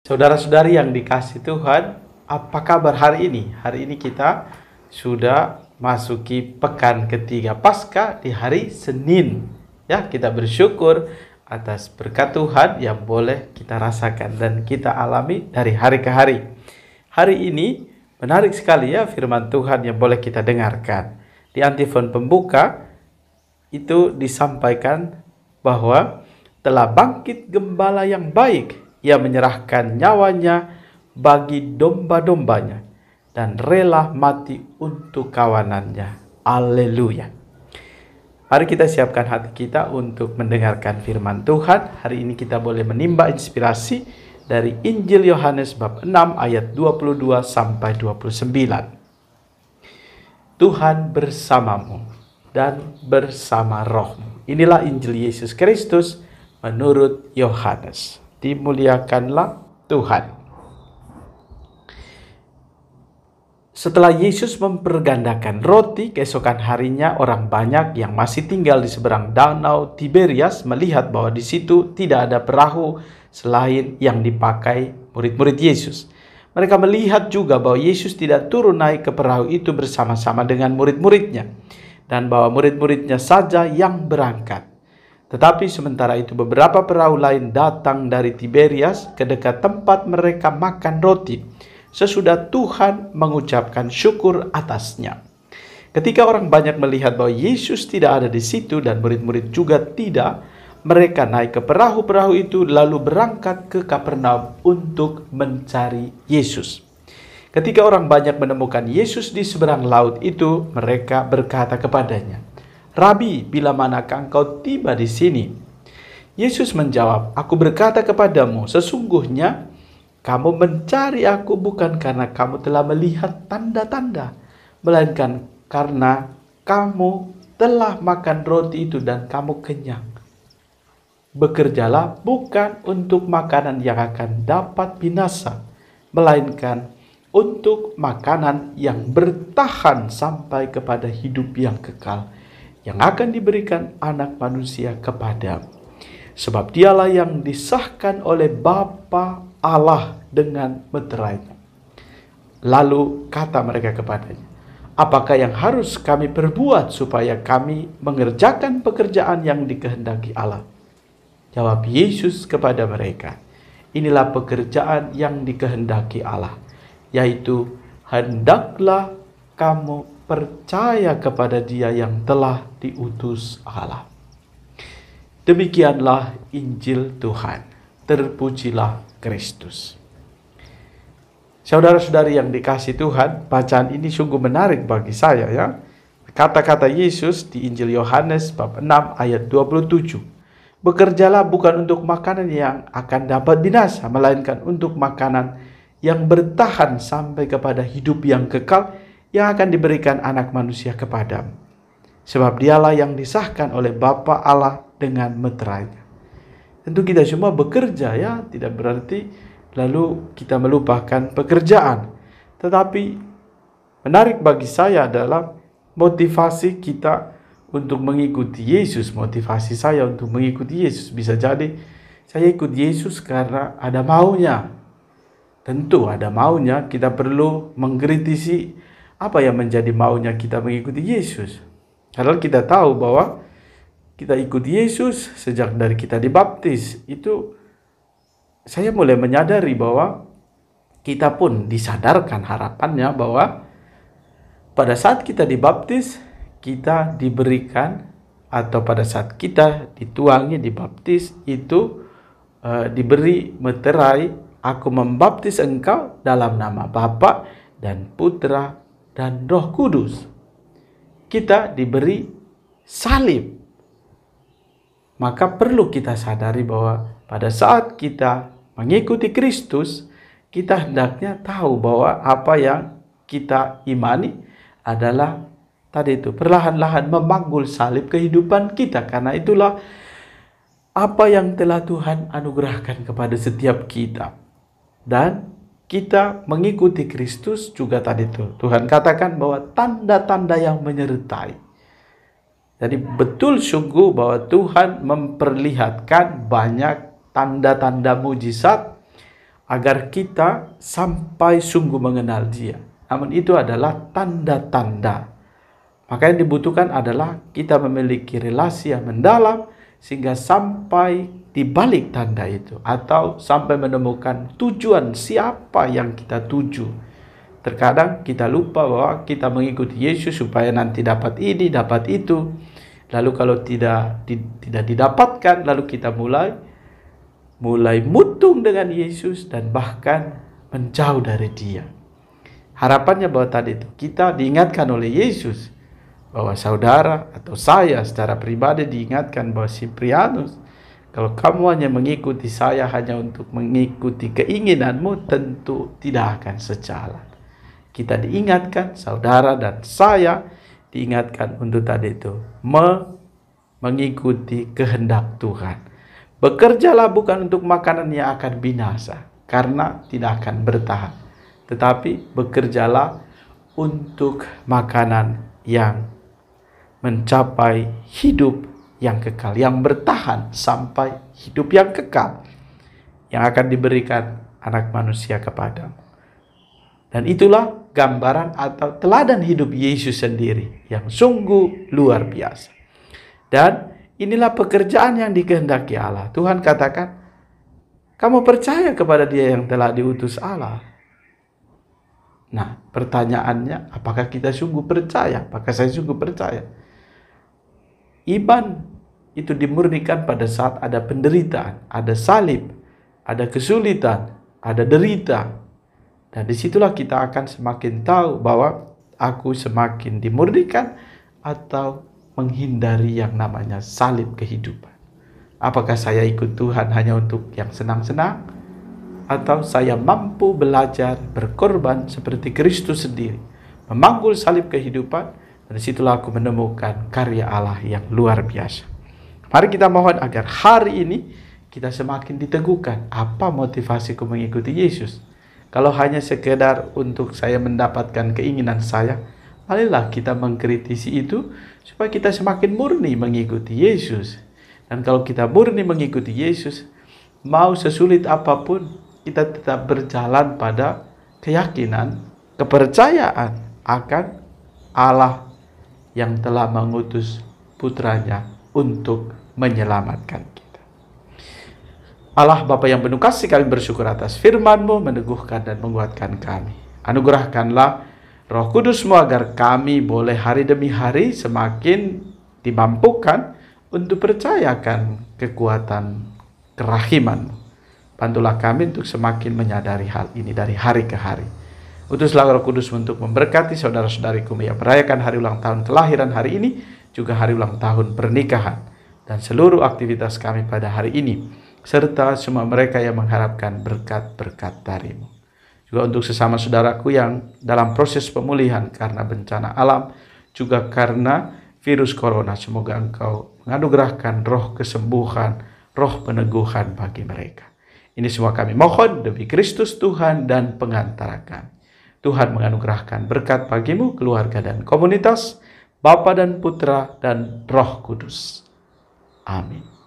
Saudara-saudari yang dikasihi Tuhan, apa kabar hari ini? Hari ini kita sudah masuki pekan ketiga Paskah di hari Senin. Ya, kita bersyukur atas berkat Tuhan yang boleh kita rasakan dan kita alami dari hari ke hari. Hari ini menarik sekali ya firman Tuhan yang boleh kita dengarkan. Di antifon pembuka itu disampaikan bahwa telah bangkit gembala yang baik. Ia menyerahkan nyawanya bagi domba-dombanya dan rela mati untuk kawanannya. Haleluya. Mari kita siapkan hati kita untuk mendengarkan firman Tuhan. Hari ini kita boleh menimba inspirasi dari Injil Yohanes bab 6 ayat 22 sampai 29. Tuhan bersamamu dan bersama rohmu. Inilah Injil Yesus Kristus menurut Yohanes. Dimuliakanlah Tuhan. Setelah Yesus mempergandakan roti, keesokan harinya orang banyak yang masih tinggal di seberang danau Tiberias melihat bahwa di situ tidak ada perahu selain yang dipakai murid-murid Yesus. Mereka melihat juga bahwa Yesus tidak turun naik ke perahu itu bersama-sama dengan murid-muridnya, dan bahwa murid-muridnya saja yang berangkat. Tetapi sementara itu beberapa perahu lain datang dari Tiberias ke dekat tempat mereka makan roti, sesudah Tuhan mengucapkan syukur atasnya. Ketika orang banyak melihat bahwa Yesus tidak ada di situ dan murid-murid juga tidak, mereka naik ke perahu-perahu itu lalu berangkat ke Kapernaum untuk mencari Yesus. Ketika orang banyak menemukan Yesus di seberang laut itu, mereka berkata kepadanya, "Rabi, bila manakah engkau tiba di sini?" Yesus menjawab, "Aku berkata kepadamu, sesungguhnya kamu mencari aku bukan karena kamu telah melihat tanda-tanda, melainkan karena kamu telah makan roti itu dan kamu kenyang. Bekerjalah bukan untuk makanan yang akan dapat binasa, melainkan untuk makanan yang bertahan sampai kepada hidup yang kekal, yang akan diberikan anak manusia kepadamu. Sebab dialah yang disahkan oleh Bapa Allah dengan meterainya." Lalu kata mereka kepadanya, "Apakah yang harus kami perbuat supaya kami mengerjakan pekerjaan yang dikehendaki Allah?" Jawab Yesus kepada mereka, "Inilah pekerjaan yang dikehendaki Allah, yaitu hendaklah kamu percaya kepada Dia yang telah diutus Allah." Demikianlah Injil Tuhan. Terpujilah Kristus. Saudara-saudari yang dikasihi Tuhan, bacaan ini sungguh menarik bagi saya ya. Kata-kata Yesus di Injil Yohanes bab 6 ayat 27. "Bekerjalah bukan untuk makanan yang akan dapat binasa, melainkan untuk makanan yang bertahan sampai kepada hidup yang kekal, yang akan diberikan anak manusia kepadamu. Sebab dialah yang disahkan oleh Bapa Allah dengan meterainya." Tentu kita semua bekerja ya, tidak berarti lalu kita melupakan pekerjaan. Tetapi menarik bagi saya adalah motivasi kita untuk mengikuti Yesus. Motivasi saya untuk mengikuti Yesus bisa jadi saya ikut Yesus karena ada maunya. Tentu ada maunya, kita perlu mengkritisi apa yang menjadi maunya kita mengikuti Yesus. Karena kita tahu bahwa kita ikut Yesus sejak dari kita dibaptis. Itu saya mulai menyadari bahwa kita pun disadarkan harapannya bahwa pada saat kita dibaptis, kita diberikan, atau pada saat kita dituangi, dibaptis, itu diberi meterai, "Aku membaptis engkau dalam nama Bapa dan Putra dan Roh Kudus." Kita diberi salib. Maka perlu kita sadari bahwa pada saat kita mengikuti Kristus, kita hendaknya tahu bahwa apa yang kita imani adalah tadi itu perlahan-lahan memanggul salib kehidupan kita. Karena itulah apa yang telah Tuhan anugerahkan kepada setiap kita. Dan kita mengikuti Kristus juga tadi itu. Tuhan katakan bahwa tanda-tanda yang menyertai. Jadi betul sungguh bahwa Tuhan memperlihatkan banyak tanda-tanda mujizat agar kita sampai sungguh mengenal Dia. Namun itu adalah tanda-tanda. Maka yang dibutuhkan adalah kita memiliki relasi yang mendalam sehingga sampai di balik tanda itu atau sampai menemukan tujuan siapa yang kita tuju. Terkadang kita lupa bahwa kita mengikuti Yesus supaya nanti dapat ini, dapat itu. Lalu kalau tidak didapatkan, lalu kita mulai mutung dengan Yesus dan bahkan menjauh dari Dia. Harapannya bahwa tadi itu kita diingatkan oleh Yesus bahwa saudara atau saya secara pribadi diingatkan bahwa Siprianus, kalau kamu hanya mengikuti saya hanya untuk mengikuti keinginanmu, tentu tidak akan sejalan. Kita diingatkan, saudara dan saya diingatkan untuk tadi itu mengikuti kehendak Tuhan. Bekerjalah bukan untuk makanan yang akan binasa, karena tidak akan bertahan. Tetapi bekerjalah untuk makanan yang mencapai hidup yang kekal, yang bertahan sampai hidup yang kekal, yang akan diberikan anak manusia kepadamu. Dan itulah gambaran atau teladan hidup Yesus sendiri yang sungguh luar biasa. Dan inilah pekerjaan yang dikehendaki Allah. Tuhan katakan, kamu percaya kepada Dia yang telah diutus Allah? Nah, pertanyaannya, apakah kita sungguh percaya? Apakah saya sungguh percaya? Iman itu dimurnikan pada saat ada penderitaan, ada salib, ada kesulitan, ada derita. Dan disitulah kita akan semakin tahu bahwa aku semakin dimurnikan atau menghindari yang namanya salib kehidupan. Apakah saya ikut Tuhan hanya untuk yang senang-senang? Atau saya mampu belajar berkorban seperti Kristus sendiri, memanggul salib kehidupan, dan disitulah aku menemukan karya Allah yang luar biasa. Mari kita mohon agar hari ini kita semakin diteguhkan. Apa motivasiku mengikuti Yesus? Kalau hanya sekedar untuk saya mendapatkan keinginan saya, marilah kita mengkritisi itu supaya kita semakin murni mengikuti Yesus. Dan kalau kita murni mengikuti Yesus, mau sesulit apapun, kita tetap berjalan pada keyakinan, kepercayaan akan Allah yang telah mengutus putranya untuk menyelamatkan kita. Allah Bapa yang penuh kasih, kami bersyukur atas firman-Mu, meneguhkan dan menguatkan kami. Anugerahkanlah Roh Kudus-Mu agar kami boleh hari demi hari semakin dimampukan untuk percayakan kekuatan kerahiman-Mu. Bantulah kami untuk semakin menyadari hal ini dari hari ke hari. Utuslah Roh Kudus untuk memberkati saudara-saudariku yang merayakan hari ulang tahun kelahiran hari ini, juga hari ulang tahun pernikahan, dan seluruh aktivitas kami pada hari ini, serta semua mereka yang mengharapkan berkat-berkat dari-Mu. Juga untuk sesama saudaraku yang dalam proses pemulihan karena bencana alam, juga karena virus corona, semoga Engkau menganugerahkan roh kesembuhan, roh peneguhan bagi mereka. Ini semua kami mohon demi Kristus Tuhan dan pengantara kami. Tuhan menganugerahkan berkat bagimu, keluarga dan komunitas, Bapa dan Putra dan Roh Kudus. Amin.